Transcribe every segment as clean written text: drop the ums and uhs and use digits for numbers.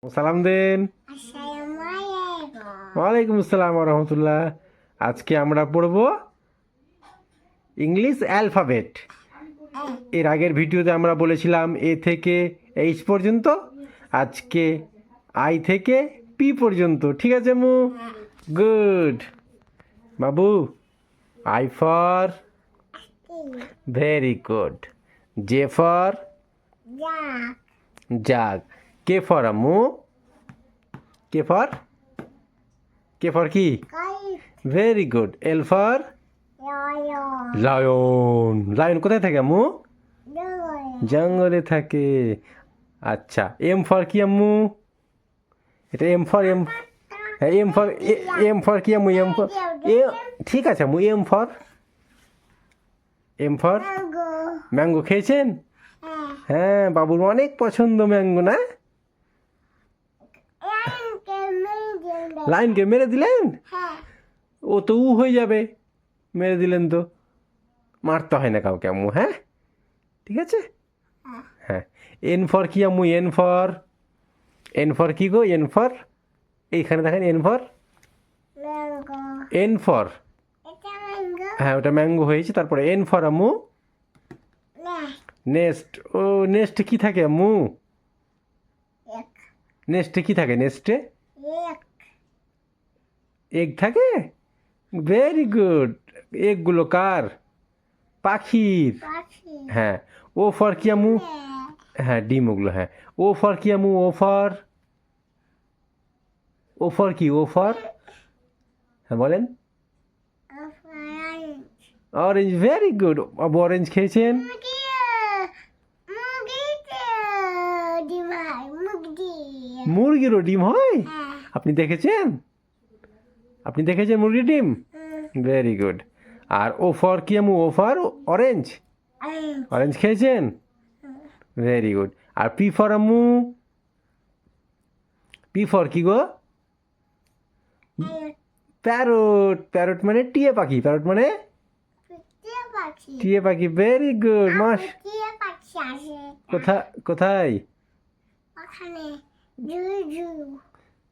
সালাম দেন। ওয়ালাইকুম আসসালাম রহমতুল্লাহ। আজকে আমরা পড়ব ইংলিশ অ্যালফাবেট। এর আগের ভিডিওতে আমরা বলেছিলাম এ থেকে এইচ পর্যন্ত, আজকে আই থেকে পি পর্যন্ত। ঠিক আছে মু? Good Babu. I for very good. J for jug. K for আম্মু? কে ফর কি? Very good. L for lion. Lion কোথায় থাকে আম্মু? জঙ্গলে থাকে। আচ্ছা, এম ফর কি আম্মু? এটা এম ফর হ্যাঁ, এম ফর কি আম্মু? এম ফর ঠিক আছে আম্মু। এম ফর ম্যাঙ্গো খেয়েছেন? হ্যাঁ, বাবুর অনেক পছন্দ ম্যাঙ্গো, না? লাইনকে মেরে দিলেন? ও তো হয়ে যাবে, মেরে দিলেন তো। মারতে হয় না কাউকে আম্মু। হ্যাঁ, ঠিক আছে। হ্যাঁ, এন ফর কি আম্মু? এন ফর কি গো? এন ফর এইখানে দেখেন। এন ফর হ্যাঁ, ওটা ম্যাঙ্গো হয়েছে। তারপরে এন ফর আম্মু নেস্ট। ও নেস্টে কি থাকে আম্মু? নেস্টে কি থাকে? নেস্টে এগ থাকে। Very good. এগগুলো কার? পাখির। হ্যাঁ। ও ফর কি আম্মু? হ্যাঁ, ডিম ওগুলো। হ্যাঁ, ও ফর কি আম্মু? ও ফর কি? হ্যাঁ বলেন। অরেঞ্জ। Very good. অরেঞ্জ খেয়েছেন? মুরগিরও ডিম হয়? আপনি দেখেছেন মুরগির ডিম? Very good. আর ও ফর কি আম্মু? অরেঞ্জ। অরেঞ্জ খেয়েছেন? Very good. আর পি ফর আম্মু? পি ফর কি গো? প্যারট। প্যারট মানে টিয়া পাখি। টিয়া পাখি। Very good. কোথায়?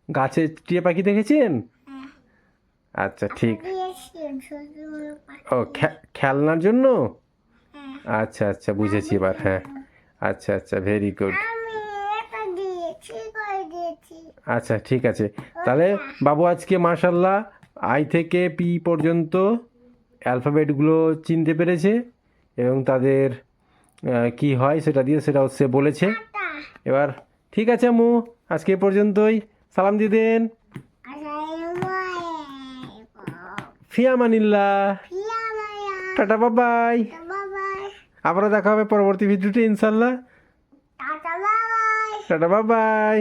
গাছে টিয়া পাখি দেখেছেন? আচ্ছা, ঠিক। ও খেলনার জন্য? আচ্ছা আচ্ছা, বুঝেছি এবার। হ্যাঁ, আচ্ছা আচ্ছা, ভেরি গুড। আচ্ছা, ঠিক আছে। তাহলে বাবু আজকে মাশাল্লাহ আই থেকে পি পর্যন্ত অ্যালফাবেটগুলো চিনতে পেরেছে এবং তাদের কি হয় সেটা সে বলেছে। এবার ঠিক আছে আম্মু, আজকে এ পর্যন্তই। সালাম দিয়ে দেন। ফিয়ামানিল্লাহ। টাটা, বাবাই। আবারও দেখা হবে পরবর্তী ভিডিওতে ইনশাল্লাহ। টাটা, বাবাই।